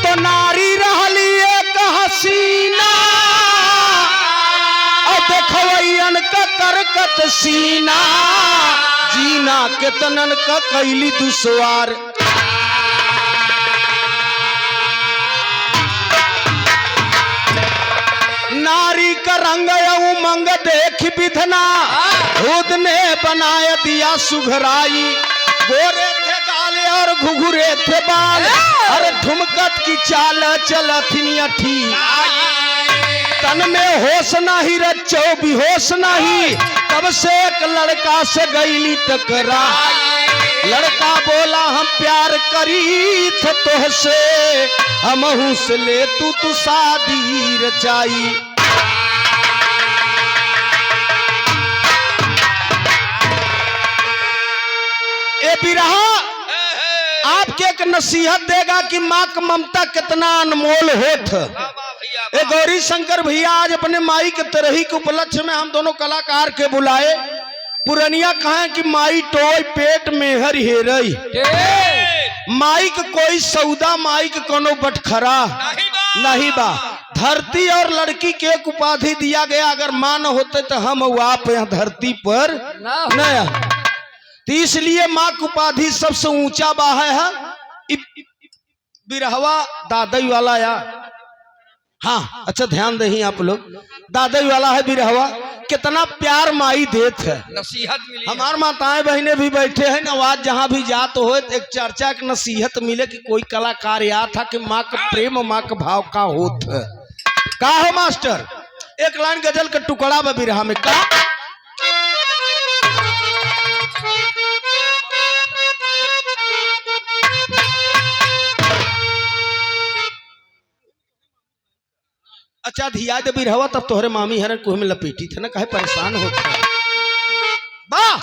तो नारी रहली एक हसीना और देखवैयन का करकत सीना जीना केतनन का कैली दुश्वार। नारी का रंग उमंग देख विधना खुद ने बनाया दिया सुघराई। गोरे थे गाले और घुघुरे थे बाल अरे ठुमकत की चाल चलथिन अठी। तन में होश नहीं रचो बेहोश नहीं तब से एक लड़का से गईली टकरा। लड़का बोला हम प्यार करी थे तोहसे हमहू से ले तू शादी रचाई। ए बिरहा आपके एक नसीहत देगा कि माँ का ममता कितना अनमोल होत। ए गौरी शंकर भैया आज अपने माई के तरही के उपलक्ष्य में हम दोनों कलाकार के बुलाए। पुरनिया कहा कि माई टोय पेट में हर हेरई माई के कोई सौदा माई के कोनो बटखरा नहीं बा। धरती और लड़की के एक उपाधि दिया गया अगर मां न होते तो हम आप यहाँ धरती पर नया। तो इसलिए मां की उपाधि सबसे ऊंचा बाह है। बिरहवा दादई वाला या हाँ अच्छा ध्यान दही आप लोग दादई वाला है बिरहवा कितना प्यार माई देत है। नसीहत मिली हमार माताएं बहने भी बैठे हैं आवाज जहां भी जात हो एक चर्चा की नसीहत मिले कि कोई कलाकार याद था कि माँ का प्रेम माँ का भाव का होत है। का हो मास्टर एक लाइन गजल का टुकड़ा बा बिरहा में का अच्छा धिया दे बिरहवा तब तोहरे मामी हरन कुह में लपेटी थे ना कहे परेशान होते वाह।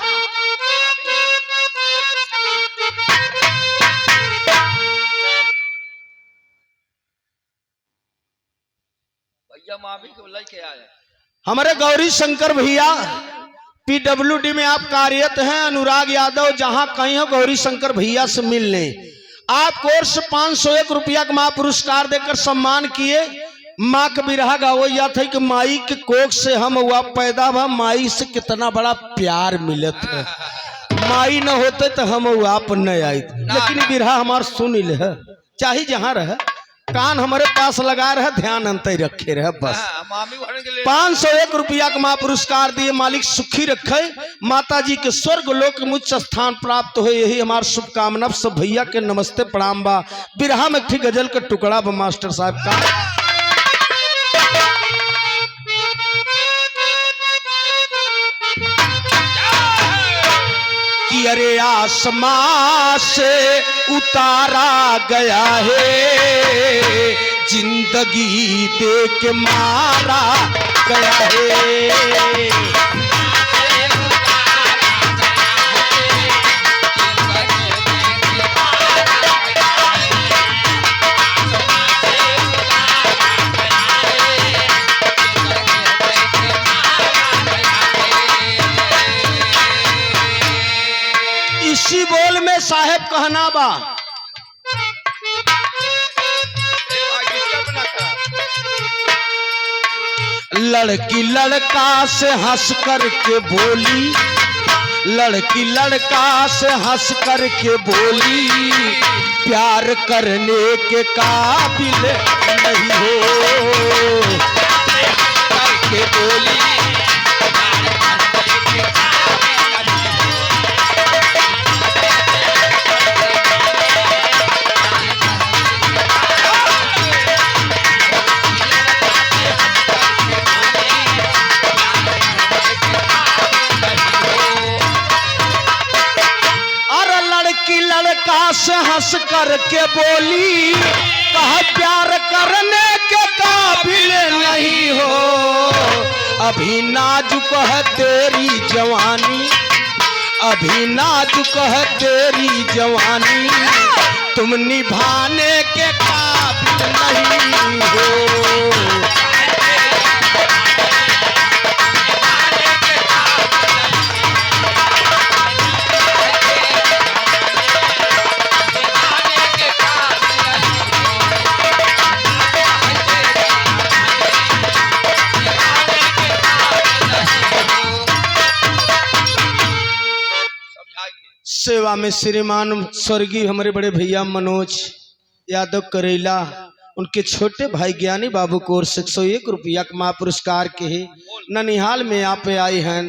भैया मामी को लेके आया हमारे गौरी शंकर भैया PWD में आप कार्यरत हैं। अनुराग यादव जहां कहीं हो गौरी शंकर भैया से मिल लें। आप कोर्स 501 रुपया का मां पुरस्कार देकर सम्मान किए। माँ का बिरहा गावो या था कि माई के कोख से हम हुआ पैदा हुआ माई से कितना बड़ा प्यार मिलत है। माई न होते तो हम आप न आई लेकिन बिरहा हमार सुन ले चाहे जहाँ रहे कान हमारे पास लगा रहे ध्यान अंत रखे रहे बस। 501 रुपया का माँ पुरस्कार दिए मालिक सुखी रखे माता जी के स्वर्ग लोक में उच्च स्थान प्राप्त हो यही हमार शुभकामना। सब भैया के नमस्ते प्रणाम बा। बिरहा में ठीक गजल का टुकड़ा बा मास्टर साहब का कि अरे आसमां से उतारा गया है जिंदगी दे के मारा गया है। इसी बोल में साहेब कहना बा लड़की लड़का से हंस कर के बोली लड़की लड़का से हंस कर के बोली प्यार करने के काबिल नहीं हो करके बोली। से हंस करके बोली कहा प्यार करने के काबिल नहीं हो अभी नाजुक है तेरी जवानी अभी नाजुक है तेरी जवानी तुम निभाने के काबिल नहीं हो। सेवा में श्रीमान स्वर्गीय हमारे बड़े भैया मनोज यादव करेला, उनके छोटे भाई ज्ञानी बाबू को 101 रुपया का माँ पुरस्कार के है। ननिहाल में यहाँ पे आए हैं,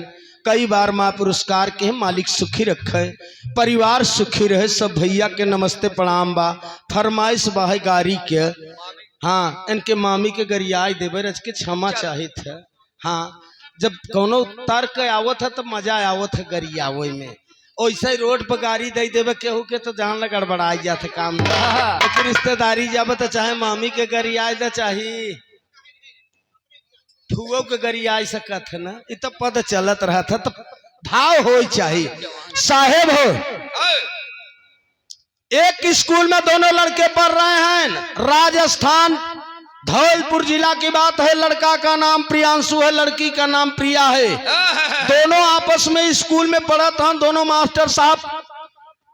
कई बार माँ पुरस्कार के मालिक सुखी रखे, परिवार सुखी रहे। सब भैया के नमस्ते प्रणाम बा। फरमाइश बा है गाड़ी के, हाँ इनके मामी के गरियाज देवे रच के क्षमा चाहिए थे। हाँ जब कोनो तर्क आवत है तो मजा आवत है गरियावे में, वैसे ही रोड पर गाड़ी दे देवे केहू के तो जान लग गड़बड़ाई जाते काम में। तो रिश्तेदारी जाब तो चाहे मामी के गरियाज दे चाहे फुओ के गरियाज सकत है ना, ये तो पद चलत रहा था तो भाव हो चाहिए। साहेब हो एक स्कूल में दोनों लड़के पढ़ रहे हैं, राजस्थान धौलपुर जिला की बात है। लड़का का नाम प्रियांशु है, लड़की का नाम प्रिया है। दोनों आपस में स्कूल में पढ़ा था। दोनों मास्टर साहब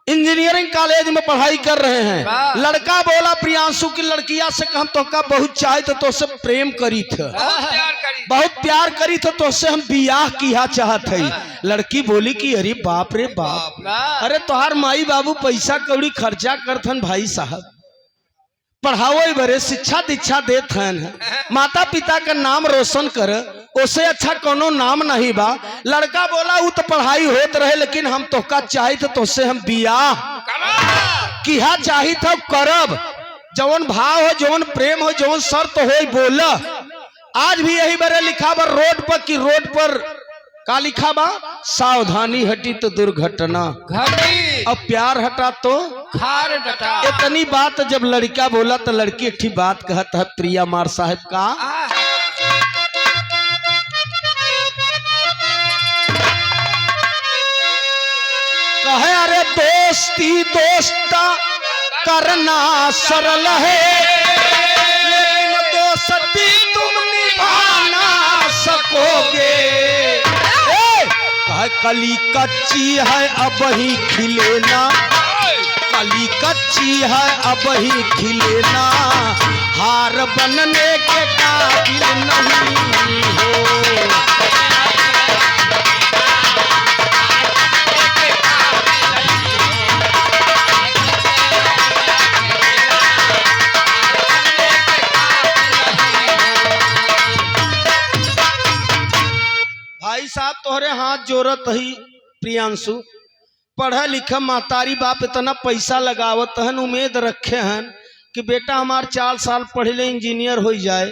इंजीनियरिंग कॉलेज में पढ़ाई कर रहे हैं। लड़का बोला प्रियांशु की लड़किया से हम तो का बहुत चाहे तो तुझसे प्रेम करी थे, बहुत प्यार करी थे, तो उससे हम बियाह किया चाहत है। लड़की बोली कि अरे बाप रे बाप, अरे तोहार माई बाबू पैसा कौड़ी खर्चा करथन भाई साहब, पढ़ाओ बरे शिक्षा दीक्षा देत हैं, माता पिता का नाम रोशन कर, उससे अच्छा कोनो नाम नहीं बा। लड़का बोला वो तो पढ़ाई होत रहे लेकिन हम तो का चाहे तो उससे हम बियाह किया चाही था करब। जौन भाव हो, जौन प्रेम हो, जौन शर्त हो बोला। आज भी यही बरे लिखा बा रोड पर कि रोड पर का लिखा बा, सावधानी हटी तो दुर्घटना घटी, अब प्यार हटा तो खार डटा। इतनी बात जब लड़का बोला तो लड़की एक बात कहता है प्रिया मार साहब का, कहे अरे दोस्ती दोस्ता करना सरल है, लेकिन दोस्ती तुम निभाना सकोगे। कली कच्ची है अब ही खिलेना, कली कच्ची है अब ही खिलेना, हार बनने के काबिल नहीं हो। भाई साहब तोहरे हाथ जोरत ही प्रियांशु, पढ़ा लिखा महतारी बाप इतना पैसा लगावत हन, उम्मीद रखे हैं कि बेटा हमार 4 साल पढ़े ले इंजीनियर हो जाए,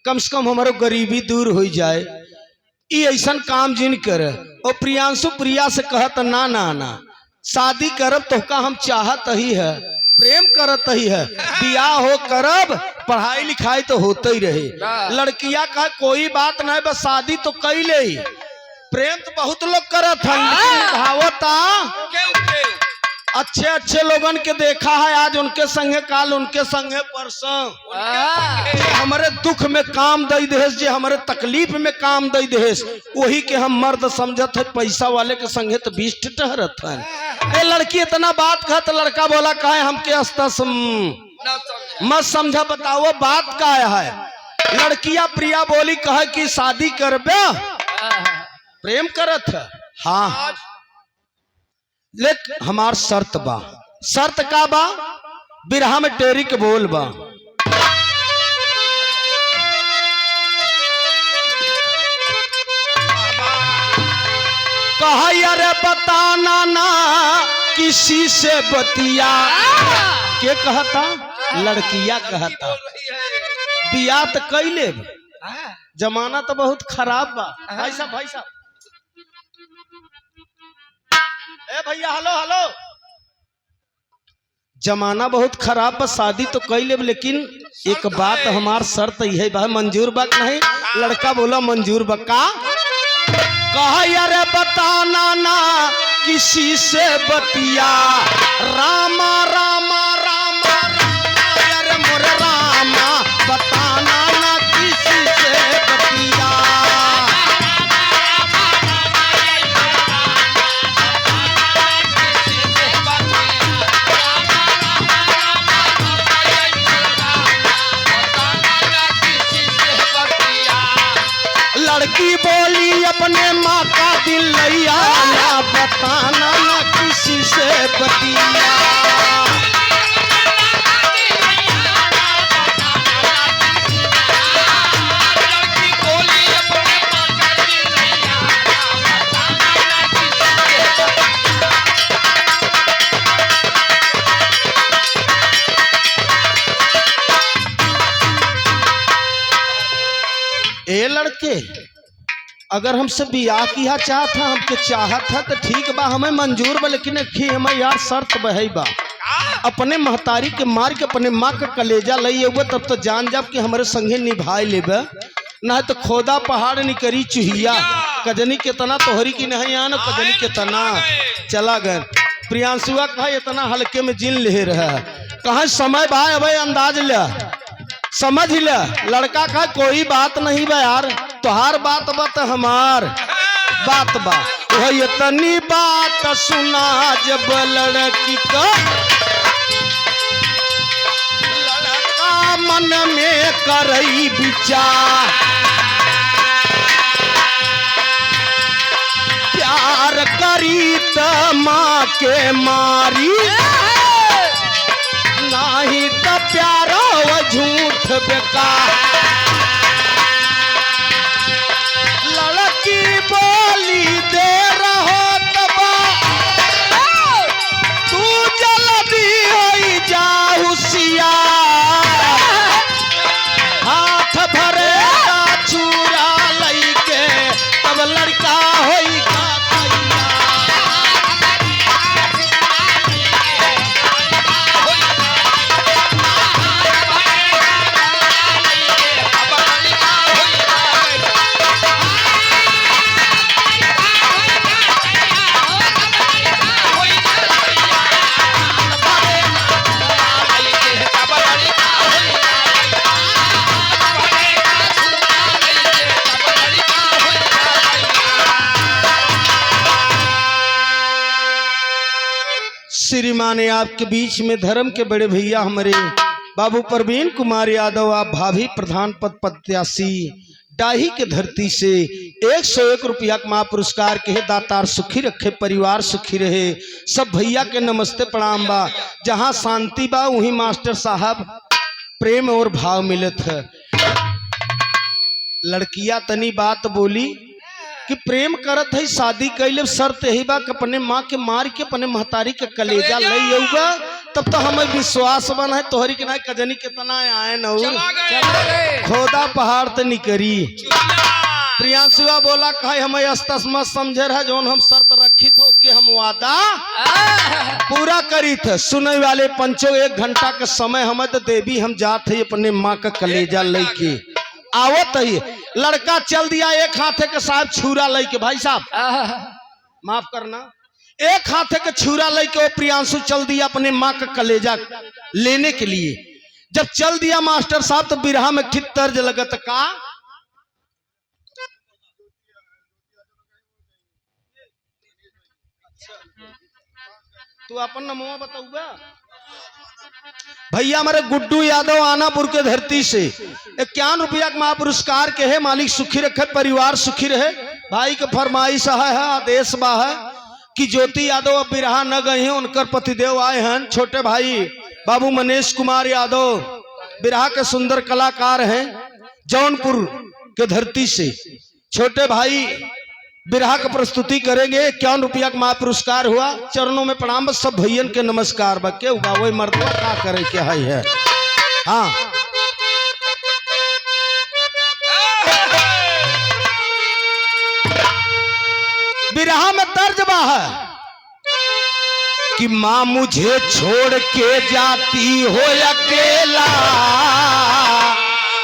कम से कम हमारो गरीबी दूर हो जाए। ये ऐसा काम जिन करे। और प्रियांशु प्रिया से कहत ना ना ना शादी करब तो का हम चाहत ही है, प्रेम करत ही है, बियाह हो करब, पढ़ाई लिखाई तो होते ही रहे। लड़किया कहा कोई बात नहीं, बस शादी तो कैले, प्रेम तो बहुत लोग करत हैं, अच्छे अच्छे लोगन के देखा है, आज उनके संगे काल उनके संगे परसों। हमारे दुख में काम दई देश, जे हमारे तकलीफ में काम दई देश, वही के हम मर्द समझत है, पैसा वाले के संगे तो बीस्ट ठहरत है। ये लड़की इतना बात कहा तो लड़का बोला कहा हमके अस्ता मत समझा, बताओ बात का है। लड़किया प्रिया बोली कहा कि शादी करबे, प्रेम करत है हाँ, लेकिन हमार शर्त बा। शर्त का बा? बिरहा में टेरी के बोल बा, कहा अरे बताना ना किसी से बतिया। के कहता? लड़किया कहता। बिया तो कैले, जमाना तो बहुत खराब बा। भाई साहब भाई साहब, ए भैया हेलो हेलो, जमाना बहुत खराब बा, शादी तो कैले लेकिन एक बात हमार शर्त है भाई, मंजूर बा नहीं? लड़का बोला मंजूर बा। का? कहा यार बताना ना किसी से बतिया, रामा रामा रामा रामा यार मोर रामा, बताना ना किसी से बतिया। लड़की बोली अपने माँ का दिल लिया ना, बताना ना किसी किसी से बतिया। ए लड़के, अगर हमसे बियाह किया चाहत है, हमके चाहत है तो ठीक बा, हमें मंजूर बा, लेकिन हमें यार शर्त बहई बा। अपने महतारी के मार के अपने माँ का कलेजा लई हुए तब तो जान जाब कि हमारे संगे निभाई लेबे, ना तो खोदा पहाड़ निकरी चुहिया। कजनी के तना तोहरी की नहीं आना, कजनी के तना चला गए। प्रियांशुआ कहा इतना हल्के में जिन ले रहा है, कहा समय भाई अब अंदाज ले, समझ ले। लड़का का कोई बात नहीं बा यार, तोहार बात बा तो हमार बात बा। वही इतनी बात सुना जब लड़की का, लड़का मन में करई विचार, प्यार करी त माँ के मारी, नहीं तो प्यारो झूठ बेकार। लड़की बोली दे रहो तबा, तू जल्दी हो जा होशियार, हाथ भरेगा चूरा लईके तब लड़का होगा श्रीमान। आपके बीच में धर्म के बड़े भैया हमारे बाबू प्रवीण कुमार यादव, आप भाभी प्रधान पद प्रत्याशी डाही के धरती से 101 रुपया का महापुरस्कार के दातार सुखी रखे, परिवार सुखी रहे। सब भैया के नमस्ते प्रणाम बा। जहाँ शांति बा वहीं मास्टर साहब प्रेम और भाव मिलत है। लड़किया तनी बात बोली कि प्रेम करत है, शादी कैले शर्त यही बा कि अपने माँ के मार के अपने महतारी के कलेजा लई होगा, तब तो हमें विश्वास बना है तोहरी के ना कजनी कितना आए न खोदा पहाड़ तो निकरी। प्रियांशुआ बोला कहे हमें अस्तस मत समझे रहा, जो हम शर्त रखी थो कि हम वादा पूरा करी थे। सुने वाले पंचों 1 घंटा का समय हमें तो देवी हम जात है अपने माँ का कलेजा लई के आवत ही। लड़का चल दिया एक हाथे के साहब छुरा लई के, भाई साहब माफ करना, एक हाथे के छुरा लई के प्रियांशु चल दिया अपने माँ का कलेजा लेने के लिए। जब चल दिया मास्टर साहब तो बिरहा में ठीक तर्ज लगत का, तू अपन नमवा बताऊगा। भैया हमारे गुड्डू यादव आनापुर के धरती से 51 रुपया का महापुरस्कार के है, मालिक सुखी रखे, परिवार सुखी रहे। भाई के फरमाइश है आदेश बा है कि ज्योति यादव अब बिरहा न गए हैं, उनकर पतिदेव आए हैं। छोटे भाई बाबू मनीष कुमार यादव बिरहा के सुंदर कलाकार हैं, जौनपुर के धरती से। छोटे भाई बिरहा का प्रस्तुति करेंगे। 51 रुपया का महापुरस्कार हुआ, चरणों में प्रणाम। सब भैयन के नमस्कार। बके वही मर्दवा का करे क्या है। हाँ बिरहा में तर्जबा है कि माँ मुझे छोड़ के जाती हो अकेला,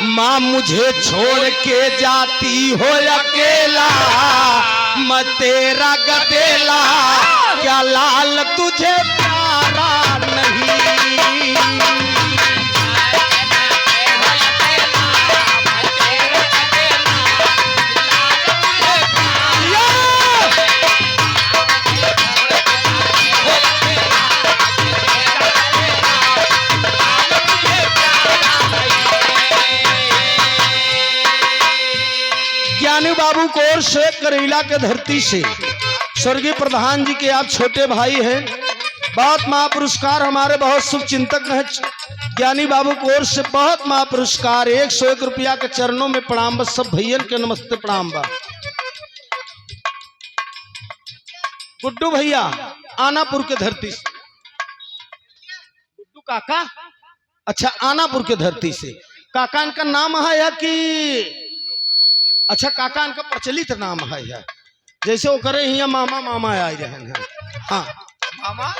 माँ मुझे छोड़ के जाती हो अकेला, मैं तेरा गदेला क्या लाल तुझे प्यारा नहीं। बाबू कोर से करेला के धरती से स्वर्गीय प्रधान जी के आप छोटे भाई हैं। बहुत महापुरस्कार हमारे बहुत शुभ चिंतक हैं ज्ञानी बाबू की ओर से बहुत महापुरस्कार 101 रुपया के चरणों में प्रणाम बा। सब भैयन के नमस्ते प्रणाम बा। गुड्डू भैया आनापुर के धरती से, गुड्डू काका, अच्छा आनापुर के धरती से। काका इनका नाम है या कि अच्छा काका इनका प्रचलित नाम है या जैसे वो करे हिया मामा मामा आ रहे हैं। हाँ मामा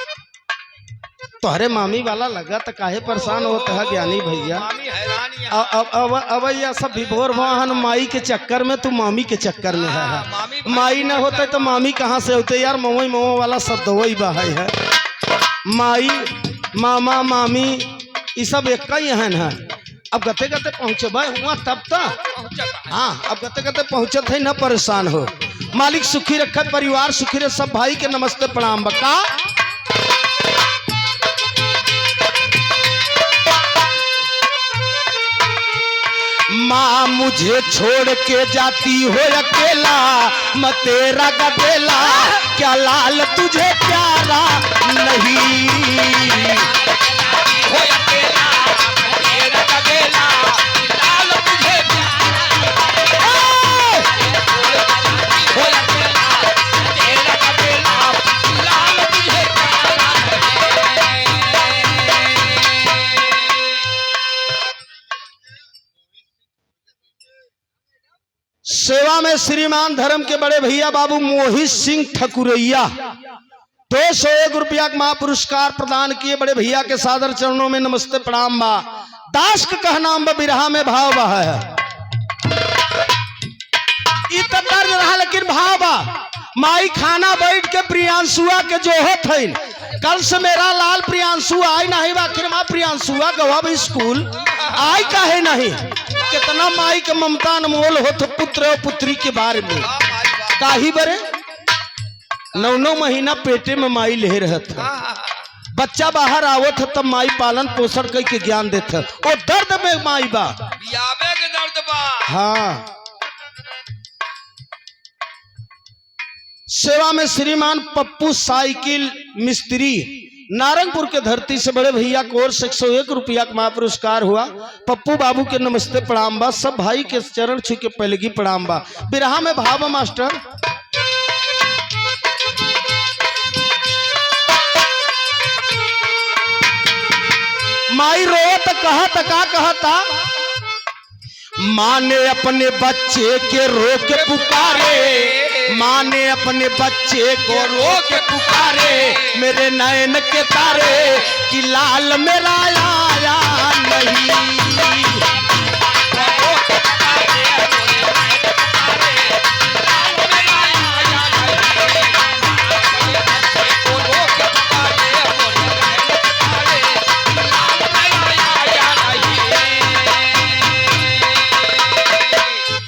तोहरे मामी वाला लगा तो काहे परेशान होता है ज्ञानी भैया। मामी हैरान यहाँ। अब यह सब विभोर वाहन माई के चक्कर में तू मामी के चक्कर में है। माई न होते तो मामी कहाँ से होते यार। मवई मवा वाला शब्द वही बहाई है। माई मामा मामी ये सब एक ही है। अब गते गते पहुँचे भाई हुआ तब तक। हाँ अब गते गते पहुँचत है न परेशान हो। मालिक सुखी रखे परिवार सुखी रहे। सब भाई के नमस्ते प्रणाम बका। माँ मुझे छोड़ के जाती हो अकेला, मैं तेरा गदेला, क्या लाल तुझे प्यारा नहीं। हो अकेला, तेरा गदेला, लाल तुझे प्यारा। हो अकेला, तेरा गदेला, लाल तुझे प्यारा। सेवा में श्रीमान धर्म के बड़े भैया बाबू मोहित सिंह ठकुरैया 201 रुपया का महापुरस्कार प्रदान किए। बड़े भैया के सादर चरणों में नमस्ते प्रणाम बा। दास का कहनाम बा बिरहा में भाव बा है। इतना दर्द रहा लेकिन भाव बा। माई खाना बैठ के प्रियांशुआ के जोहत है। कल से मेरा लाल प्रियांशु आई नहीं आखिर माँ प्रियांशुआ गवा स्कूल आई काहे नहीं। कितना माई के ममता अनमोल हो तो पुत्र और पुत्री के बारे में काही बरे 9 महीना पेटे में माई ले रहत है। बच्चा बाहर आवत है तब माई पालन पोषण करके ज्ञान देते है। और दर्द में माई बा बियाबे के दर्द बा। हाँ सेवा में श्रीमान पप्पू साइकिल मिस्त्री नारंगपुर के धरती से बड़े भैया को ओर से 101 रुपया का महापुरस्कार हुआ। पप्पू बाबू के नमस्ते प्रणाम बा। सब भाई के चरण छू के पहलगी प्रणाम बा। बिरहा में भाव मास्टर। माई रोत कहत का कहता, माँ ने अपने बच्चे के रो के पुकारे, माँ ने अपने बच्चे को रो के पुकारे, मेरे नैन के तारे कि लाल मेरा आया नहीं।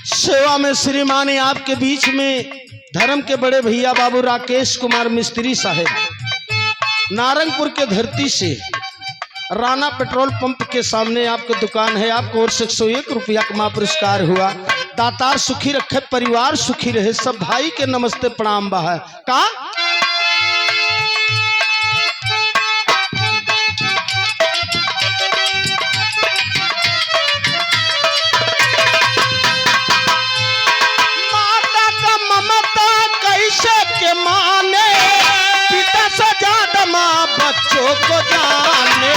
सेवा में श्रीमान आपके बीच में धर्म के बड़े भैया बाबू राकेश कुमार मिस्त्री साहेब नारंगपुर के धरती से राणा पेट्रोल पंप के सामने आपकी दुकान है। आपको और 101 रुपया का महापुरस्कार हुआ। दातार सुखी रखे परिवार सुखी रहे। सब भाई के नमस्ते प्रणाम बा है का। के माने पिता से ज्यादा माँ बच्चों को जाने।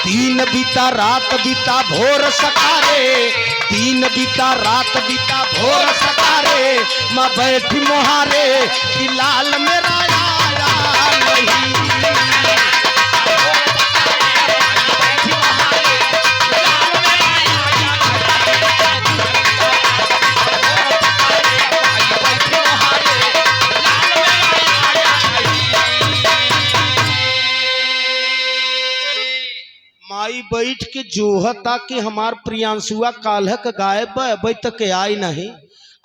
दिन बीता रात बीता भोर सकारे, दिन बीता रात बीता भोर सकारे, माँ बैठी मुहारे कि लाल मेरा आया नहीं। माई बैठ के जोहता कि हमार प्रियांशुआ काल्ह का गायब अभी तक आई नहीं।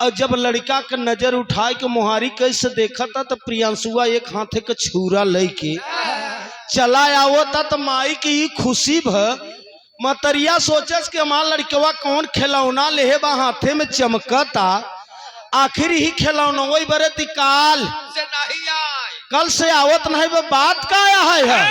और जब लड़का का नजर उठाए के मुहारी कैसे देखा था तो प्रियांशुआ एक हाथे का छुरा लेके चला आवता तो माई की खुशी भ मतरिया सोचस कि हमार लड़कवा कौन खिलौना लेहे बा हाथे में चमकता, आखिर ही खिलौना वही बरे तिकाल से नहीं आए। कल से आवत नहीं बे, बात का आया है।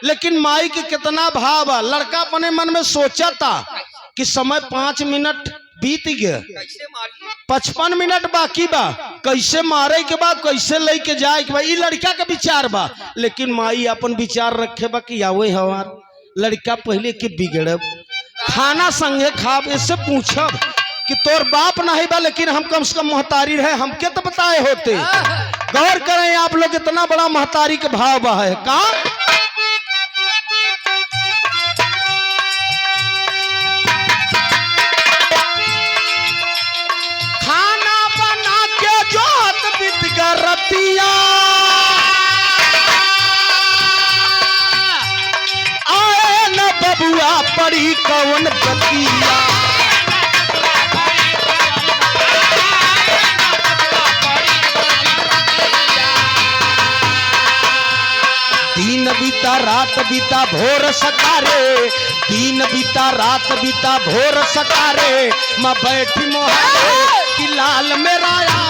लेकिन माई के कितना भाव बा। लड़का अपने मन में सोचा था कि समय 5 मिनट बीत गए, कैसे मारी 55 मिनट बाकी बा, कैसे मारे के बाद कैसे लेके जाए के बा, ये लड़का का विचार बा। लेकिन माई अपन विचार रखे बा कि आवे हमार लड़का पहले के बिगड़ब, खाना संगे खाब, इससे पूछब कि तोर बाप नहीं बा लेकिन हम कम से कम महतारी रहे, हमके तो बताए होते। गौर करें आप लोग, इतना बड़ा महतारी का भाव बा है का। खाना बना के जोत बीत गरतिया, आए न बबुआ पड़ी कौन बतिया। दिन बीता रात बीता भोर सकारे, दिन बीता रात बीता भोर सकारे, मैं बैठी मोहारे कि लाल मेरा आया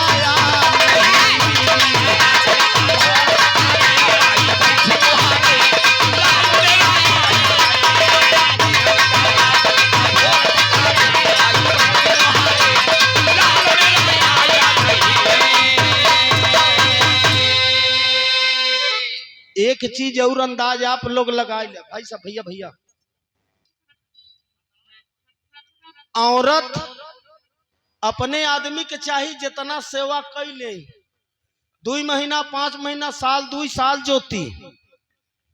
एक चीज और अंदाज आप लोग लगाए ले भाई साहब, भैया भैया, औरत अपने आदमी के चाहिए जितना सेवा कर ले, 2 महीना 5 महीना साल 2 साल जोती।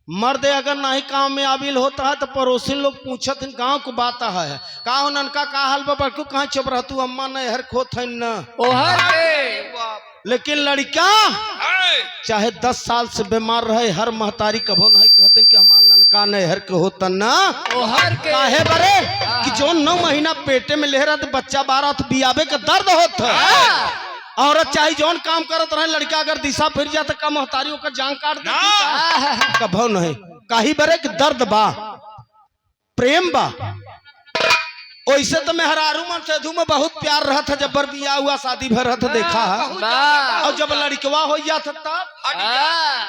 मर्द अगर नहीं काम में आबिल होता है तो पड़ोसी लोग पूछत गांव को बात है का हो ननका का हाल बा, बड़कू कहाँ चुप रहतू, अम्मा नहीं हर खोत है न ओहर के। लेकिन लड़का चाहे 10 साल से बीमार रहे, हर महतारी कभो नहीं कहते कि हमार ननका नहर के होता ना ओहर के। काहे बरे कि जो 9 महीना पेटे में ले रहा तो बच्चा 12 तो बियाबे का दर्द होता। औरत चाहे जौन काम करत रहे, लड़का अगर दिशा फिर जाता का महतारी ओकर जान काट देती कभो नहीं। काहे बरे कि दर्द बा, प्रेम बा। वैसे तो मेहरारू मन सेधु में बहुत प्यार रहा था, जब बिया हुआ शादी भर रहा था देखा है। और जब लड़कवा हो जाता तब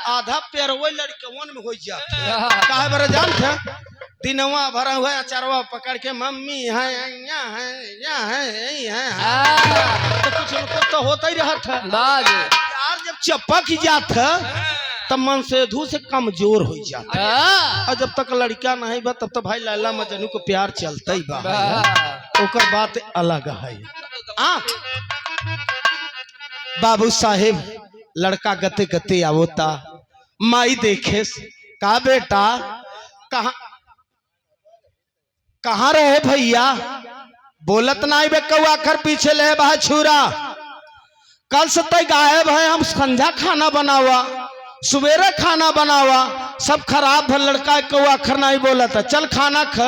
आधा प्यार वही लड़कवन में हो जाता। काहे बरे जानते दिनवा भरा हुआ अचारवा पकड़ के मम्मी है यहाँ है तो कुछ तो होता ही रहा था यार। जब चपक जाता तब मन सेधु से कमजोर हो जाता। और जब तक लड़का नहीं बा तब तक भाई लैला मजनू को प्यार चलता ही बा, ओकर बात अलग है। बाबू साहेब लड़का गते गते आवता, माई देखे का बेटा कहाँ रहे भैया, बोलत नहीं बे कौआ खर पीछे ले बा छुरा, कल से तय गायब है, हम संध्या खाना बनावा सवेरे खाना बनावा, सब खराब है। लड़का कौआ खर नहीं बोला था, चल खाना ख,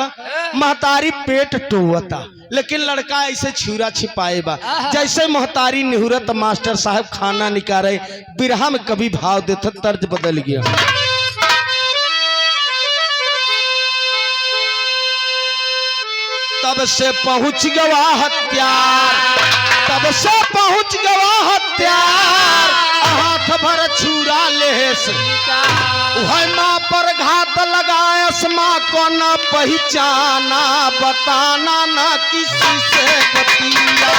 महतारी पेट टोवता। लेकिन लड़का ऐसे छुरा छिपाए बा, जैसे महतारी निहुरत मास्टर साहब खाना निकाले, बिरहा में कभी भाव देता तर्ज बदल गया। तब से पहुंच गवा हत्यार, तब से पहुंच गवा हत्यार, हाथ भर छुरा लेस माँ पर घात लगायस, माँ को न पहचाना, बताना न किसी से बतिया।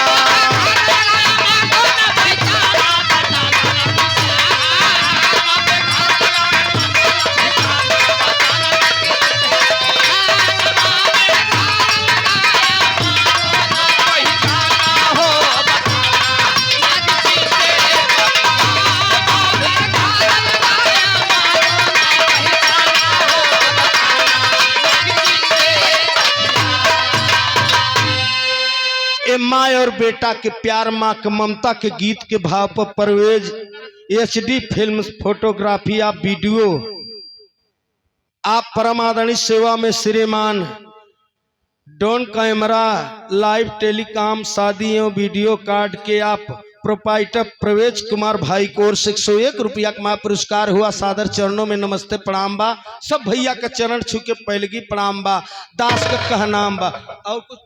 माँ और बेटा के प्यार, माँ के ममता के गीत के भाव पर परवेज HD फिल्म्स फोटोग्राफी आप वीडियो आप परम आदरणीय सेवा में श्रीमान डोन कैमरा लाइव टेलीकॉम शादी एवं वीडियो कार्ड के आप प्रोपाइटर प्रवेश कुमार भाई को ओर से 101 रुपया का पुरस्कार हुआ। सादर चरणों में नमस्ते प्रणाम बा। सब भैया का चरण छू के पहलगी प्रणाम बा। दास का कहनाम बा। और कुछ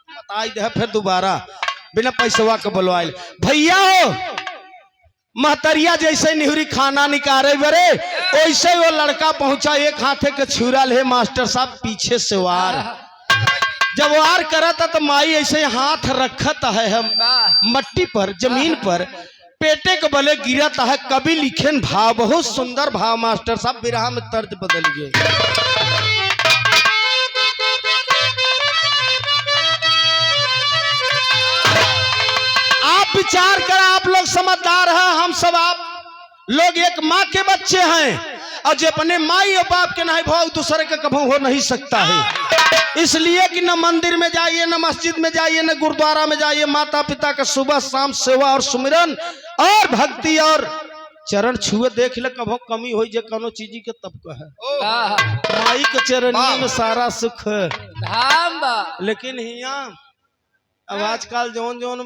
बताई दे फिर दोबारा बिना पैसवा के बुलवाइल। भैया हो महतरिया जैसे निहुरी खाना निकाले बरे वैसे वो लड़का पहुंचा, एक हाथे के छुरा ले मास्टर साहब पीछे से वार। जब वार करा था तो माई ऐसे हाथ रखत है हम मट्टी पर जमीन पर, पेटे के बले गिरत है। कभी लिखेन भाव, बहुत सुंदर भाव मास्टर साहब, विरह में तर्ज बदल गए। आप विचार कर, आप लोग समझदार हैं, हम सब आप लोग एक माँ के बच्चे हैं, और जो अपने माई और बाप के नहीं भाव दूसरे के कभी हो नहीं सकता है। इसलिए कि न मंदिर में जाइए, न मस्जिद में जाइए, न गुरुद्वारा में जाइए, माता पिता का सुबह शाम सेवा और सुमिरन और भक्ति और चरण छुए देख ले, कभो कमी हो जे कोनो चीज के तब कहे माई के चरनियों में सारा सुख है। लेकिन हिया अब आजकल जौन जौन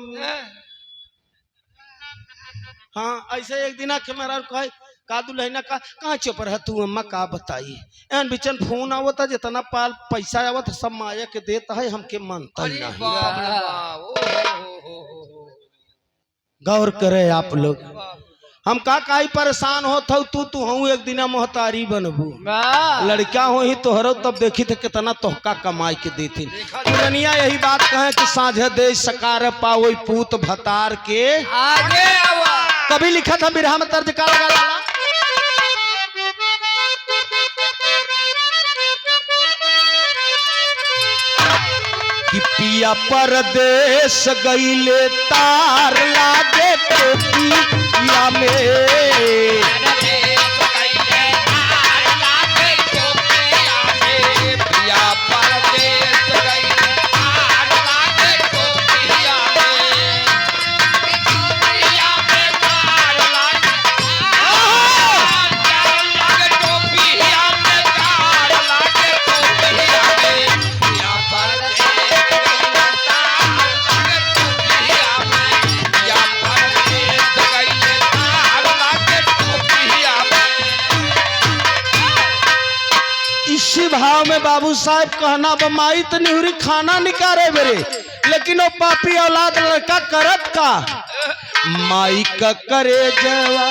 हाँ ऐसे एक दिन के मेरा कहे कादू लहना का कहाँ चुपर है तू अम्मा का बताई एन बिचन फोन आवत है, जितना पाल पैसा आवत सब माया के देता है, हमके मानता नहीं। गौर करे आप लोग, हम का काई परेशान होत हो तू हूँ एक दिन मोहतारी बनबू लड़का हो ही तोहरो तब देखी थे कितना तोहका कमाई के देती। पुरनिया यही बात कहे कि साझे दे सकार पाओ पूत भतार के आगे कभी लिखा था बिरहा में तर्ज का लगा लाला। कि पिया परदेश गईले तार लागे टोपिया में, इसी भाव में बाबू साहब कहना बमाई तो निहुरी खाना निकारे मेरे, लेकिन वो पापी औलाद लड़का करत का माई का करे जवा,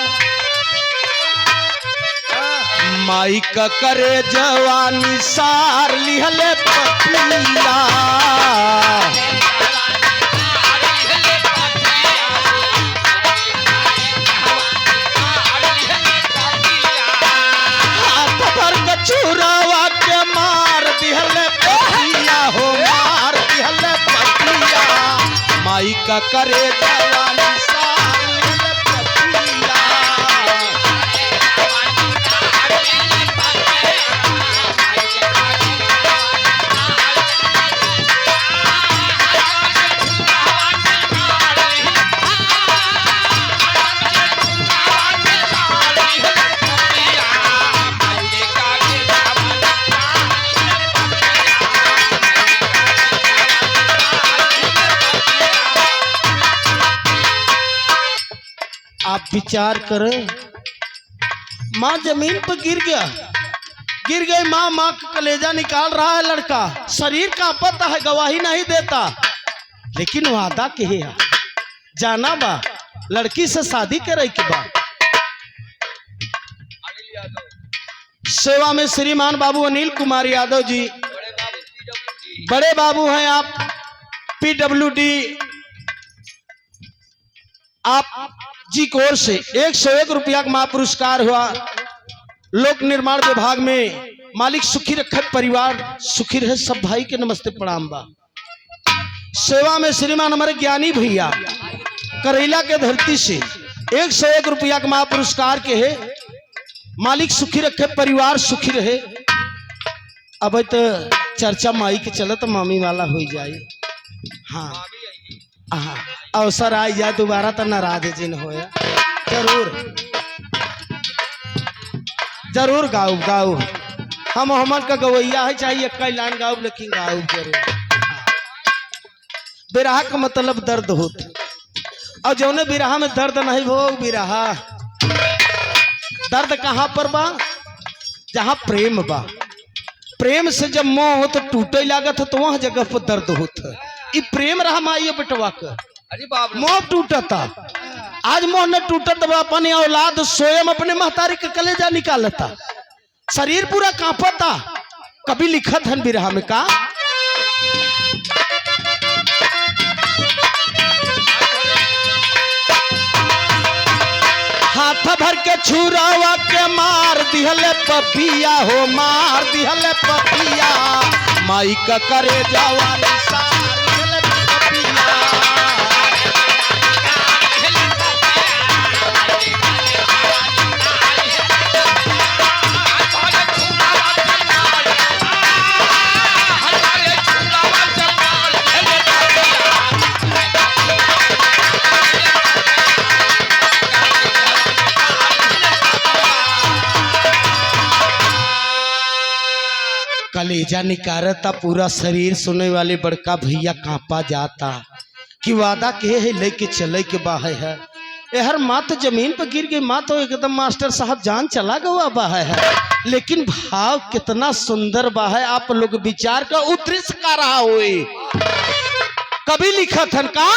माई का करे जवानी सार लिहले पपिया। चुरावा के मार दिहले पपिया हो, मार दिहले पपिया। माई का करे जवानी सार लिहले पपिया। आप विचार करें, माँ जमीन पर गिर गई माँ, माँ का कलेजा निकाल रहा है लड़का, शरीर कांपता है, गवाही नहीं देता, लेकिन वादा के है जाना बा लड़की से शादी करे के बाद। सेवा में श्रीमान बाबू अनिल कुमार यादव जी, बड़े बाबू हैं आप PWD आप जी की ओर से 101 रुपया का महापुरस्कार हुआ। लोक निर्माण विभाग में मालिक सुखी रखे, परिवार सुखी रहे, सब भाई के नमस्ते प्रणाम बा। सेवा में श्रीमान हमारे ज्ञानी भैया करेला के धरती से 101 रुपया का महापुरस्कार के है। मालिक सुखी रखे, परिवार सुखी रहे। अब तो चर्चा माई के चलत मामी वाला हो जाए। हाँ अवसर आ जाए दोबारा तो नाराज जिन होया। जरूर गाओ हम मोहम्मद का गवैया है, चाहिए कई लाइन गाओ लेकिन गाओ जरूर। बिरहा का मतलब दर्द होता, और जौने बिरहा में दर्द नहीं हो बिरहा दर्द कहाँ पर बा जहाँ प्रेम बा। प्रेम से जब मोह हो तो टूटे लागत है तो वह जगह पर दर्द होता है। ये प्रेम रहा माई बेटवा का अरे बाप रे मोह टूटता। आज मोह न टूटत बा अपने औलाद स्वयं अपने महतारी के कलेजा निकालता शरीर पूरा कांपता। कभी लिखत हन बिरहा में का हाथ भर के छुरावा के मार दिहले पपिया हो मार दिहले पपिया माई का करे जवानी सार दिहले पपिया। कलेजा निकारता पूरा शरीर सुने वाले बड़का भैया कांपा जाता कि वादा के है लेके चले के बाहे है। ये हर माँ तो जमीन पर गिर गई माँ तो एकदम मास्टर साहब जान चला गया बाहे है। लेकिन भाव कितना सुंदर बाहे आप लोग विचार का उदृश्य का रहा हुए कभी लिखा था का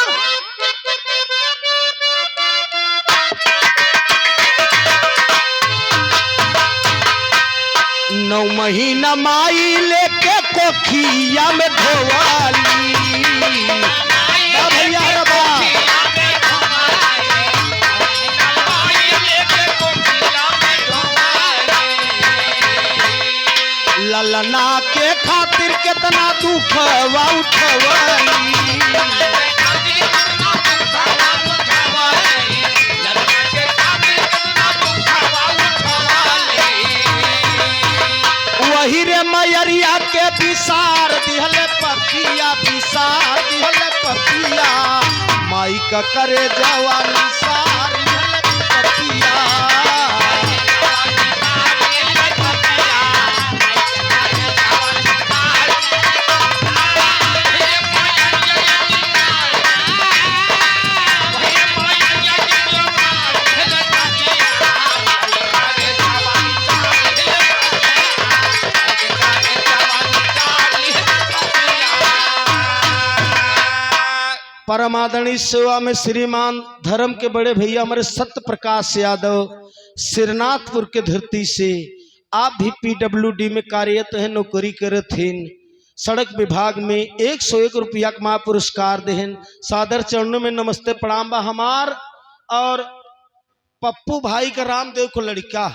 नौ महीना माई लेके कोखिया में धोवाली भैया रबा ललना के खातिर कितना दुख वा उठवाली वही रे मैरिया के विसार दिहले पपिया विसार दिहले पपिया माई का करे जवानी सार दिहले पपिया। परम आदरणीय सेवा में श्रीमान धर्म के बड़े भैया हमारे सत्य प्रकाश यादव सिरनाथपुर के धरती से आप भी पीडब्ल्यूडी में कार्यरत हैं नौकरी करत हैं सड़क विभाग में 101 रुपया का पुरस्कार देहन सादर चरणों में नमस्ते प्रणाम बा हमार और पप्पू भाई का रामदेव को लड़का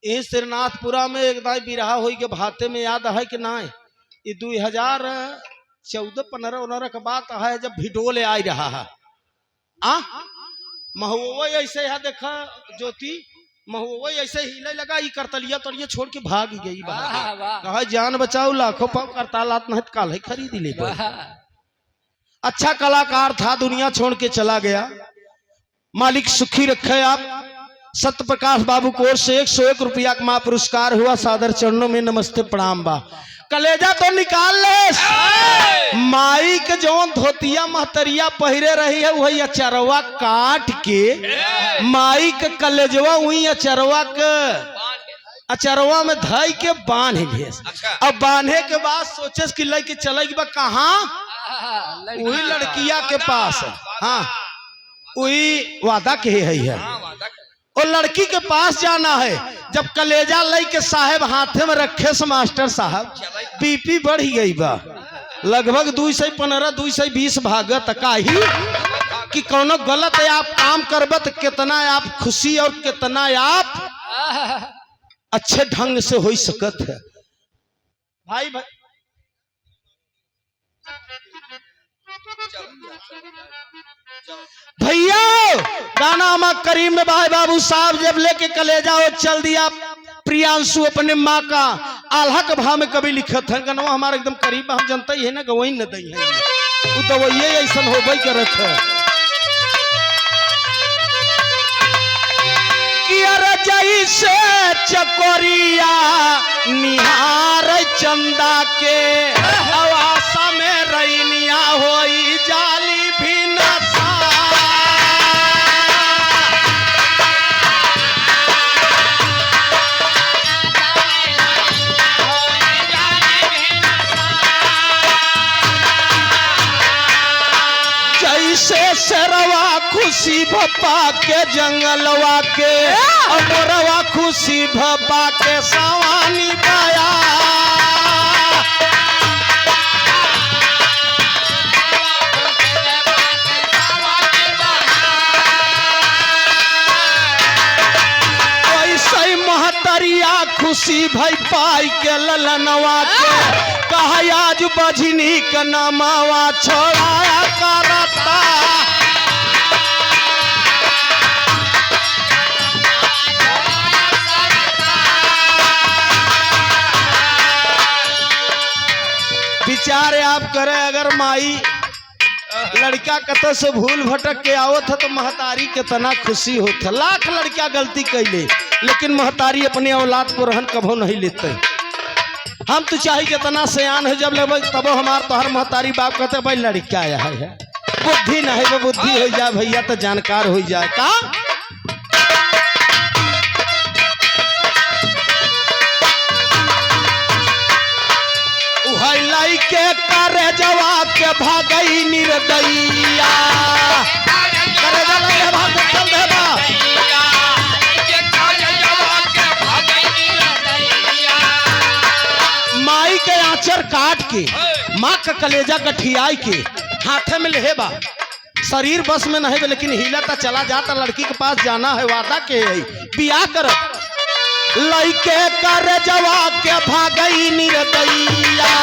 ये सिरनाथपुरा में एक दाई बिरहा हुई के भाते में याद है कि ना ये 2014-15 का बात है जब भिडोले आ रहा है महुआ ऐसे है देखा ज्योति महुआ ऐसे हिले लगा ये करतलिया तलिया छोड़ के भाग गई कहा जान बचाओ लाखों पाव करतालात नहीं काल है खरीदी ले अच्छा कलाकार था दुनिया छोड़ के चला गया मालिक सुखी रखे आप। सत्य प्रकाश बाबू कोर से 101 रुपया का पुरस्कार हुआ सादर चरणों में नमस्ते प्रणाम बा। कलेजा तो निकाल ले माई के जौन धोतिया महतरिया पहिरे रही है वही अचरवा काट के माई के कलेजवा वही अचरवा के अचरवा में धाई के बांध लिए। अब बांधे के बाद सोचे कि लेके चलेगी बा कहाँ वही लड़किया के पास हाँ वही वादा के है और लड़की के पास जाना है। जब कलेजा लई के साहेब हाथे में रखे से मास्टर साहब बीपी बढ़ ही गई बा लगभग 215 220 भागत काही कि कोनो गलत है आप काम करबे तो कितना आप खुशी और कितना आप अच्छे ढंग से हो सकत है। भाई भाई भैया गाना हम करीम में भाई बाबू साहब जब लेके कलेजा वो चल दिया प्रियांशु अपने माँ का आल्हा के भाव में कभी लिखत है गनवा हमारा एकदम करीब हम जनता ही है ना गवई न दई है वो तो वही ऐसा होबई करत है कि अरे जैसे चकोरिया निहार चंदा के आवासा में रैनिया होई जाली भी नसा खुशी भपा के जंगलवा के मोरवा खुशी भपा के सवानी पाया ऐसे महतरिया खुशी भई पाई के ललनवा के कहा आज बजनी का नामावा छोड़ाया करता विचार आप करें अगर माई लड़का कत से भूल भटक के आवत है तो महतारी कितना खुशी होता। लाख लड़का गलती कैले लेकिन महतारी अपने औलाद को रहन कभो नहीं लेते। हम तो चाहिए कितना सयान है जब ले तब हमार तोहर महतारी बाप कहते भाई लड़का आया है बुद्धि नहीं वो बुद्धि हो जाए भैया तो जानकार हो जाए का लाई के करे जवा के भागई निर्दयिया करे जवा के भाग चल देबा माई के आंचर काट के माँ का कलेजा गठियाई के हाथे में लेबा शरीर बस में नहीं लेकिन हिलता चला जाता लड़की के पास जाना है वादा के बियाह कर लइके कर जवा के भागई निर्दयिया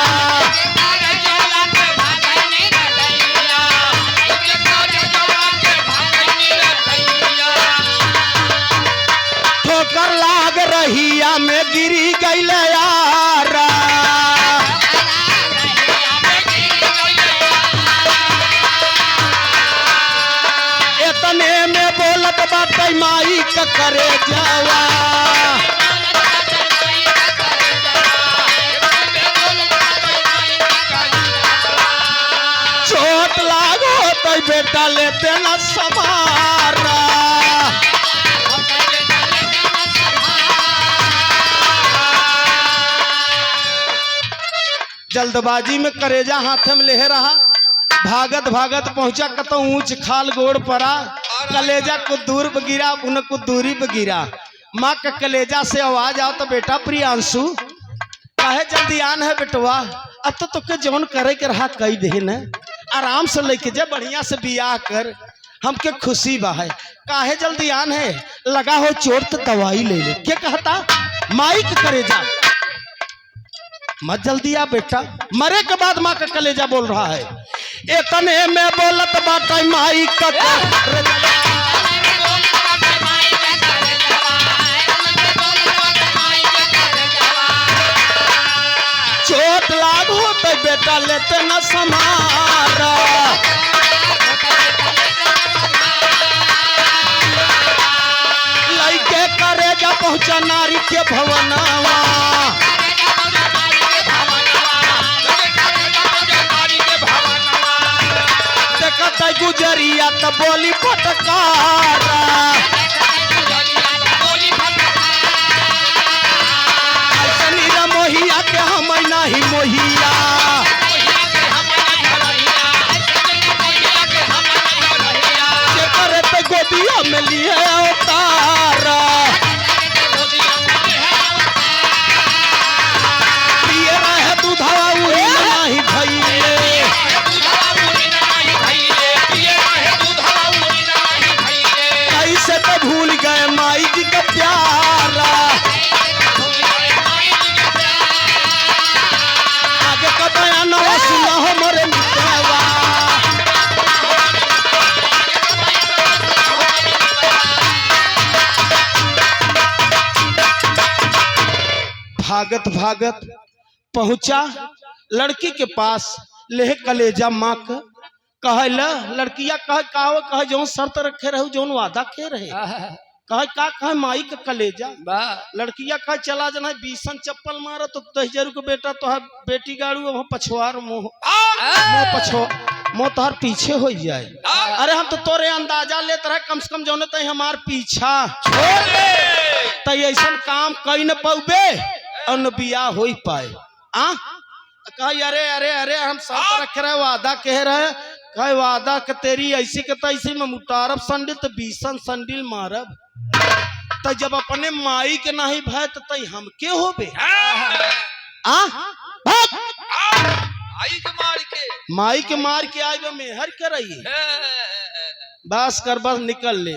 ठोकर लाग रहिया में गिरी गई यारा इतने में बोलत बात माई का करे जावा चोट लागो तो बेटा लेते न समारा जल्दबाजी में करेजा हाथ में ले रहा भागत भागत पहुंचा कतो ऊंच खाल गोड़ पड़ा कलेजा को दूर पे गिरा उन को दूरी पे गिरा माँ का कलेजा से आवाज आओ तो बेटा प्रियांशु काहे जल्दी आन है बेटवा अब तो तुके जौन करे के रहा कई दे न आराम से लेके जा बढ़िया से बियाह कर हमके खुशी बा है काहे जल्दी आन है लगा हो चोट तो दवाई ले ले क्या कहता माई के कलेजा मत जल्दी आ बेटा मरे के बाद माँ का कलेजा बोल रहा है इतने में बोलत बाटा माई का चोट लागो तो बेटा लेते न समारा लइके करेजा पहुंचा नारी के भवनवा गुजरिया तो बोली फटकारा मोहिया के हम नहीं मोहिया करे गोदिया में लिए अवतारा पिए रहे दूधवा वही नहीं भइले तो भूल गए माई जी का प्यारा आगे का बयान सुना हो मोरे मित्रवा भागत भागत पहुंचा लड़की के पास ले कलेजा माँ का कहे लड़किया कहे जो शर्त रखे रहे जो वादा के रहे कहे माई का कलेजा लड़किया कहे चला जना बीसन चप्पल मारा तो 10,000 के बेटा तो बेटी गाड़ू वहाँ पछुआर मोह तोहर पीछे हो जाए अरे हम तो तोरे अंदाजा लेते रहे कम से कम जो तय हमार पीछा छोड़ ऐसा काम कई न पाबे और न बियाह हो पाए कहा अरे अरे अरे हम शर्त रखे रहे वादा कह रहे कहे वादा के तेरी ऐसी के तैसी में मुतारब संडिल तो बीसन संडिल मारब। तो जब अपने माई के नहीं भय तो तई हम के होबे? माई के मार के आए मेहर करई बस कर बस निकल ले।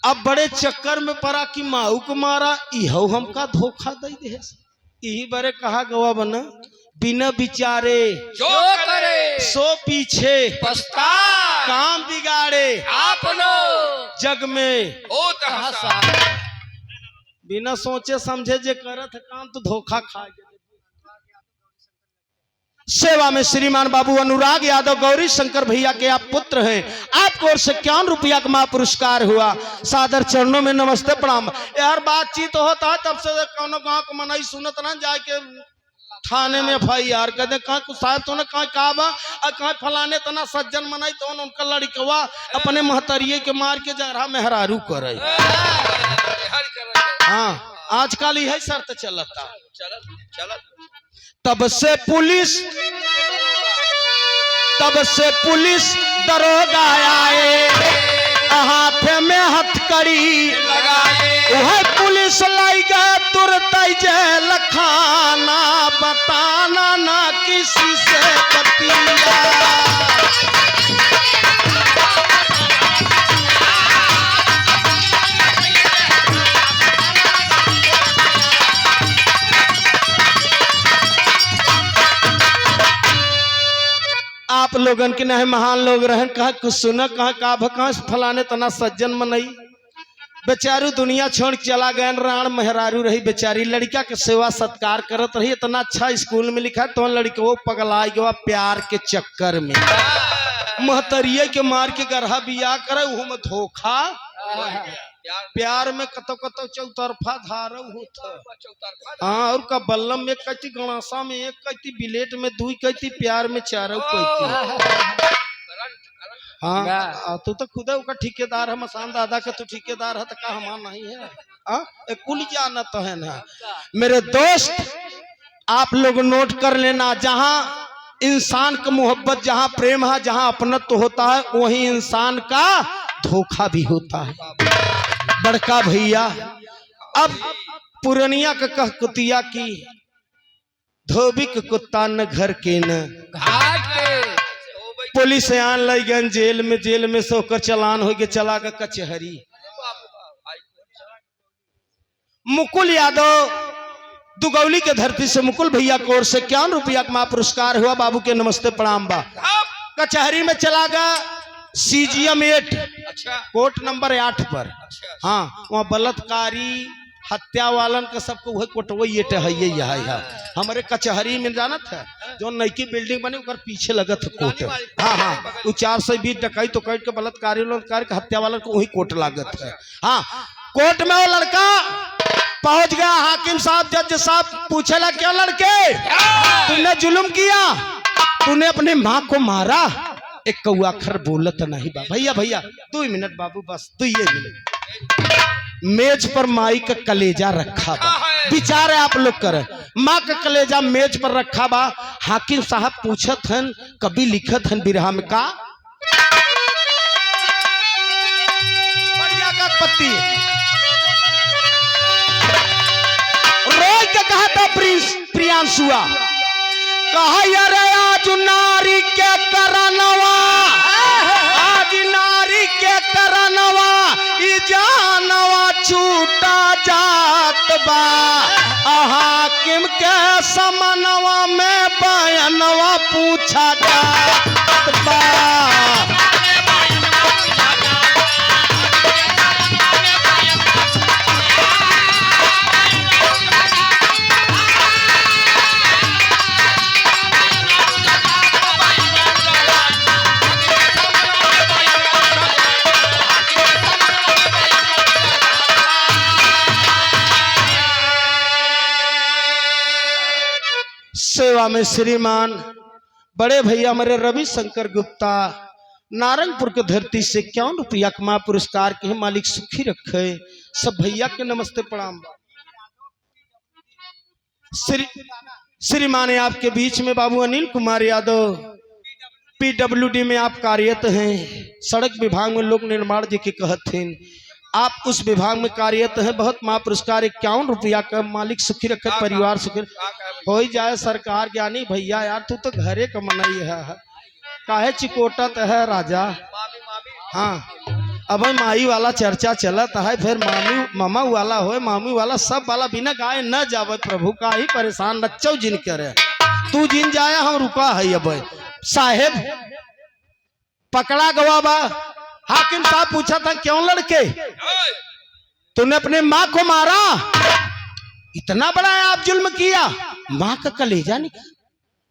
अब बड़े चक्कर में पड़ा कि माऊ को मारा इहो हमका धोखा दे दे। यही बड़े कहा गवा बना बिना विचारे जो करे सो पीछे पछता काम बिगाड़े आप लो जग में ओ तहसा। बिना सोचे समझे जे करत काम तो धोखा खा गए। सेवा में श्रीमान बाबू अनुराग यादव गौरी शंकर भैया के आप पुत्र हैं। आपको और से 51 रुपया का महा पुरस्कार हुआ। सादर चरणों में नमस्ते प्रणाम। यार बातचीत होता है तब से कौनो गांव को मनाई सुनत ना जाए के थाने में FIR कर दे। कहाँ कुछ शायद तो कहाँ कहा बा और कहाँ फलाने तना सज्जन मनाई तो उनका लड़कवा अपने महतरिये के मार के जगह मेहरारू करे। हाँ आजकल यही शर्त चलता। तब से पुलिस दरोगा आए हाथ में हथकड़ी वह पुलिस लाई गए तुरंत जेल खाना बताना ना किसी से बतिया। आप लोगन के नहीं महान लोग रहन कहा कुछ सुना कहाँ फलाने तना सज्जन मनई बेचारू दुनिया छोड़ चला गए। राण मेहरारू रही बेचारी लड़का के सेवा सत्कार करत रही। इतना अच्छा स्कूल में लिखा तो लड़का वो पगला गया प्यार के चक्कर में महतरिये के मार के गरहा बिया करे वो में धोखा प्यार में कतो कतो चौतरफा धारा होता। हाँ और का बल्लम में कहती गणासा में एक कहती बिलेट में दुई कहती प्यार में चारों कहती। हाँ तू तो खुद का ठेकेदार है मसान दादा का तू ठेकेदार है तो का हमारा नहीं है। हाँ कुल जाना तो है ना मेरे दोस्त। आप लोग नोट कर लेना जहाँ इंसान का मोहब्बत जहाँ प्रेम है जहाँ अपनत्व होता है वहीं इंसान का धोखा भी होता है। बड़का भैया अब पुरनिया का कह कुतिया की धोबी के कुत्ता न घर के न घाट के पुलिस आन लग गए जेल में से होकर चलान हो गया चला गया कचहरी। मुकुल यादव दुगौली के धरती से मुकुल भैया को ओर से 51 रुपया का पुरस्कार हुआ। बाबू के नमस्ते प्रणाम बा। कचहरी में चला गया CGM 8 कोर्ट नंबर 8 पर। हाँ वहाँ बलात्कारी हत्या वालन का सबको वही कोटवई है हमारे कचहरी में जानत है जो नई बिल्डिंग बनी उकर पीछे लगत है कोर्ट। हाँ वो 420 डकई तो कैट के बलात्कारी के हत्या वालन को वही कोर्ट लागत है। हाँ कोर्ट में वो लड़का पहुंच गया। हाकिम साहब जज साहब पूछेला क्यों लड़के तूने जुल्म किया तूने अपने माँ को मारा। एक कौआ खर बोलत नहीं बा। भैया 2 मिनट बाबू बस 2 मिनट। मेज पर माई का कलेजा रखा बा विचार आप लोग कर माँ का कलेजा मेज पर रखा बा। हाकिम साहब पूछत हन कभी लिखत हन बिरहा में का पत्ती रोज के कहा था प्रियांशुआ कहा यार आज नारी के करनवा आज नारी के करनवा ई जानवा छूटा जात बा। हाकिम के समनवा में बयानवा पूछा जात बा। सेवा में श्रीमान बड़े भैया हमारे रविशंकर गुप्ता नारंगपुर के धरती से 51 रुपया का पुरस्कार के मालिक सुखी रखे। सब भैया के नमस्ते प्रणाम। श्रीमान आपके बीच में बाबू अनिल कुमार यादव PWD में आप कार्यरत हैं, सड़क विभाग में लोक निर्माण जी के कहत थे, आप उस विभाग में कार्यरत हैं। बहुत महापुरस्कार 51 रुपया का मालिक सुखी रखे, परिवार सुखी हो जाए। सरकार ज्ञानी भैया यार तू तो घरे का मनई है, काहे चिकोटत है राजा। हाँ अब माई वाला चर्चा चलत है, फिर मामी मामा वाला हो, मामी वाला सब वाला बिना गाय न जावे। प्रभु का ही परेशान नच्चो जिन करे, तू जिन जाए हम रुका है। अब साहेब पकड़ा गवा बा। हाकिम साहब पूछा था क्यों लड़के, तूने अपने माँ को मारा, इतना बड़ा है आप जुल्म किया, माँ का कलेजा निकाल।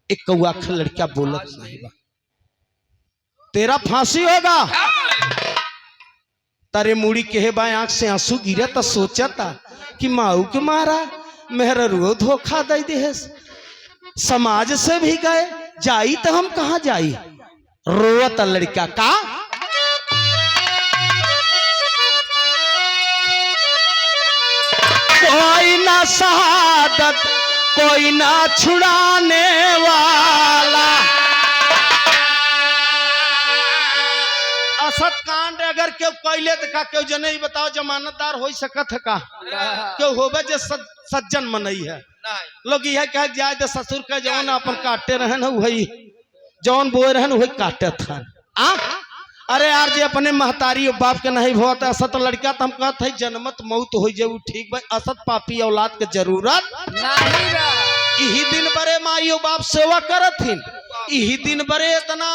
एक कौआ खा लड़का बोलत नहीं बा, तेरा फांसी होगा। तारे मुड़ी के बाएं आंख से आंसू गिरा तो सोचा था कि माऊ के मारा, मेहरा रो धोखा दे दे, समाज से भी गए, जाई तो हम कहा जाई। रोता लड़का का कोई ना शहादत कोई ना छुड़ाने वाला। असत कांड अगर क्यों कैले तो का क्यों जने बताओ जमानतदार हो सकत है का, क्यों होबे जे सज्जन मनई है। लोग यह कह जाए तो ससुर का जौन अपन काटे रहे न वही जौन बोए रहे वही काटे था। अरे यार जे अपने महतारी और बाप के नहीं भोत असत लड़का तो हम कहते हैं जन्मत मौत हो जाए ठीक भाई। असत पापी औलाद के जरूरत नहीं बा। यही दिन बड़े माई और बाप सेवा करथिन, यही दिन बड़े इतना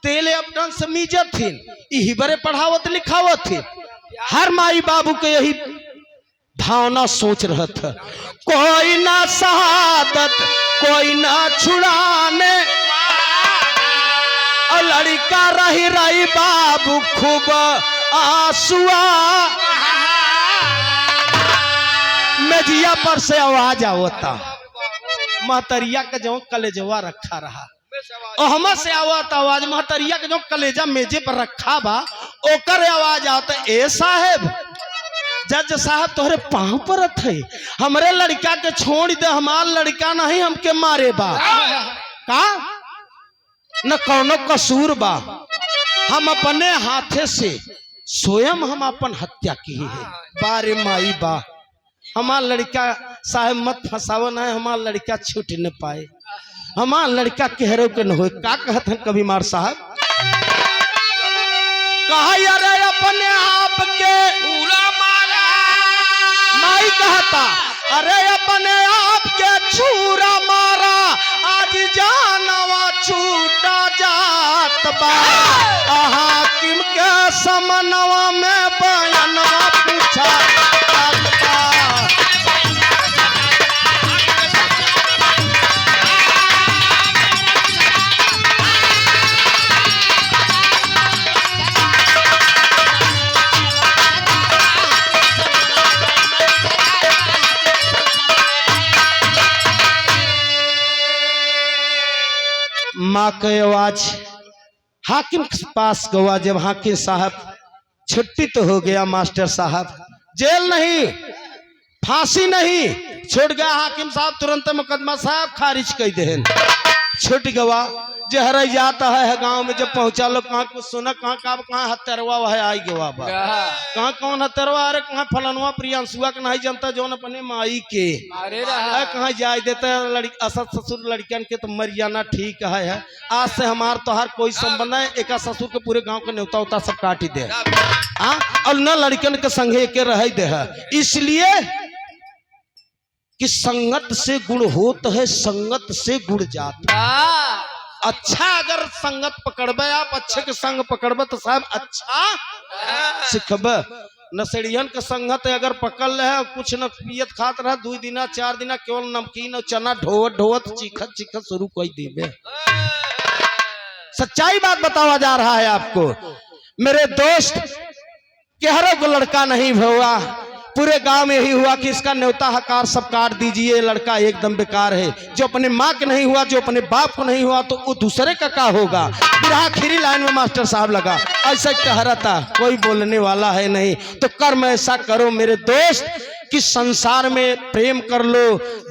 तेले अपटन से मीजत थिन, यही बड़े पढ़ावत लिखावत थिन। हर माई बाबू के यही भावना सोच रहा था, कोई ना शहादत कोई ना छुड़ाने। और लड़का रही रही बाबू खूब आंसुआ, मेजिया पर से आवाज आवता, महतरिया का जो कलेजवा रखा रहा और हम से आवत आवाज, महतरिया के जो कलेजा मेजे पर रखा बा ओकर आवाज आवता, ए साहेब जज साहब तोहरे पांव पर थे, हमरे लड़का के छोड़ दे, हमार लड़का नहीं हमके मारे बा का न कौनो कसूर बा, हम अपने हाथे से स्वयं हम अपन हत्या की है। बारे माई बा हमार लड़का साहब मत फंसाव न, हमार लड़का छूट न पाए, हमार लड़का केहरो के न हो। का कहत हैं कभी मार साहब कहा अरे अपने आप के पूरा मारा, माई कहता अरे अपने आप के छूरा मारा, आज जानवा छूटा जात बा। हाकिम के समनवा में बयानवा पूछा माँ के आवाज हाकिम के पास गवा। जब हाकिम साहब छुट्टी तो हो गया, मास्टर साहब जेल नहीं फांसी नहीं छूट गया। हाकिम साहब तुरंत मुकदमा साहब खारिज कर दे, छूट गवा। जहर जाता है गांव में जब पहुंचा लो कहाँ कुछ सुना, कहाँ हत्यारवा वह आई गवा बा, कहाँ कौन हत्यारवा, अरे कहाँ फलनवा प्रियांशुआ के नहीं जानता जौन अपने माई के, अरे कहाँ जाए देता असत ससुर लड़कियन के तो मर जाना ठीक है। आज से हमार तोहार कोई संबंध है, एक ससुर के पूरे गांव के न्योता उता सब काटी दे और न लड़कियन के संगे के रह दे है। इसलिए कि संगत से गुण होत है, संगत से गुण जात। अच्छा अगर संगत पकड़बे आप, अच्छे के संग पकड़बे तो साहब अच्छा सिखबे। नशेड़ियन के संगत अगर पकड़ ले है, कुछ न पियत खात रहा 2 दिन 4 दिन केवल नमकीन और चना ढोवत ढोवत चीखत शुरू कर दीबे। सच्चाई बात बतावा जा रहा है आपको मेरे दोस्त, केहरो को लड़का नहीं हुआ, पूरे गांव में यही हुआ कि इसका न्योता हकार सब काट दीजिए, लड़का एकदम बेकार है। जो अपने माँ के नहीं हुआ, जो अपने बाप को नहीं हुआ, तो वो दूसरे का क्या होगा। फिर आखिरी लाइन में मास्टर साहब लगा, ऐसा कह रहा था कोई बोलने वाला है नहीं, तो कर्म ऐसा करो मेरे दोस्त कि संसार में प्रेम कर लो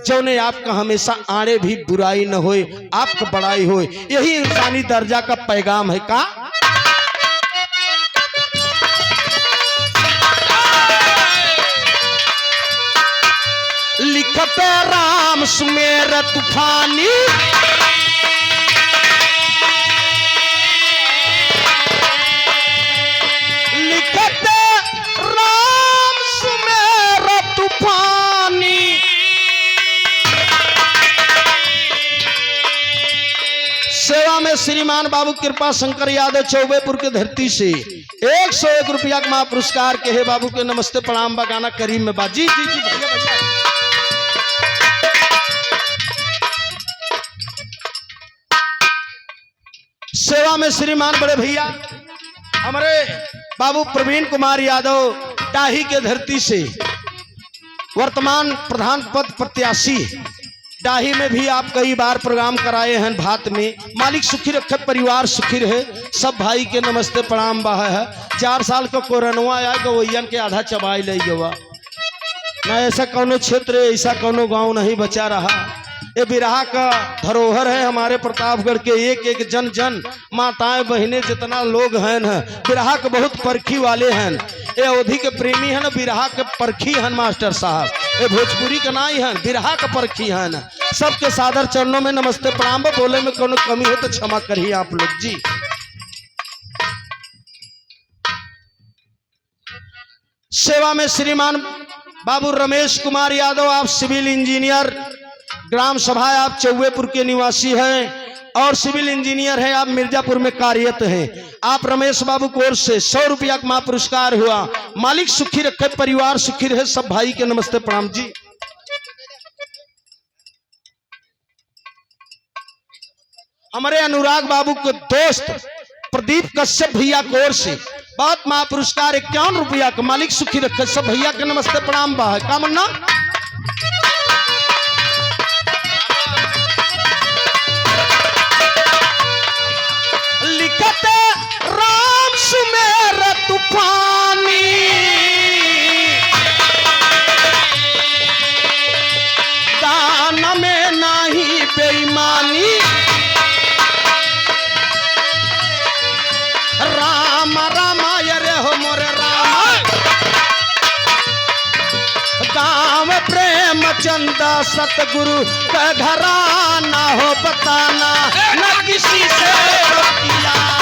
जौने आपका हमेशा आड़े भी बुराई न होए, आपका बड़ाई होए। यही इंसानी दर्जा का पैगाम है का। लिखत राम सुमेर तूफानी, लिखत राम सुमेर तूफानी, सेवा में श्रीमान बाबू कृपा शंकर यादव चौबेपुर के धरती से 101 रुपया का महापुरस्कार के हे बाबू के नमस्ते प्रणाम बगाना करीम में बाजी। जी जी भैया भैया। सेवा में श्रीमान बड़े भैया हमारे बाबू प्रवीण कुमार यादव डाही के धरती से वर्तमान प्रधान पद प्रत्याशी, डाही में भी आप कई बार प्रोग्राम कराए हैं भात में। मालिक सुखी रखे, परिवार सुखी रहे, सब भाई के नमस्ते प्रणाम बहा है। 4 साल का कोरोनवा आया गवैयन के आधा चबाई ले गवा ना, ऐसा कौनो क्षेत्र ऐसा कौनो गांव नहीं बचा रहा। ये बिरहा का धरोहर है हमारे प्रतापगढ़ के। एक एक जन जन माताएं बहनें जितना लोग हैं न, बिरहा के बहुत परखी वाले हैं। ये अवधि के प्रेमी हैं न, बिरहा के परखी हैं मास्टर साहब। ये भोजपुरी का नाई हैं, बिरहा के परखी हैं न। सबके सादर चरणों में नमस्ते प्रणाम। बोले में कोनो कमी हो तो क्षमा करिए आप लोग जी। सेवा में श्रीमान बाबू रमेश कुमार यादव, आप सिविल इंजीनियर, ग्राम सभा आप चौबेपुर के निवासी हैं और सिविल इंजीनियर हैं, आप मिर्जापुर में कार्यरत हैं। आप रमेश बाबू की ओर से 100 रुपया का महापुरस्कार हुआ। मालिक सुखी रखे, परिवार सुखी रहे, सब भाई के नमस्ते प्रणाम जी। हमारे अनुराग बाबू के दोस्त प्रदीप कश्यप भैया की ओर से बहुत महापुरस्कार 51 रुपया का। मालिक सुखी रखे, सब भैया के नमस्ते प्रणाम बा है का मन्ना। लिखत राम सुमेर तूफानी, दान में नाही बेईमानी, राम रामाय रे हो मोरे राम, गाँव प्रेम चंदा सतगुरु का घराना हो बताना न किसी से किया।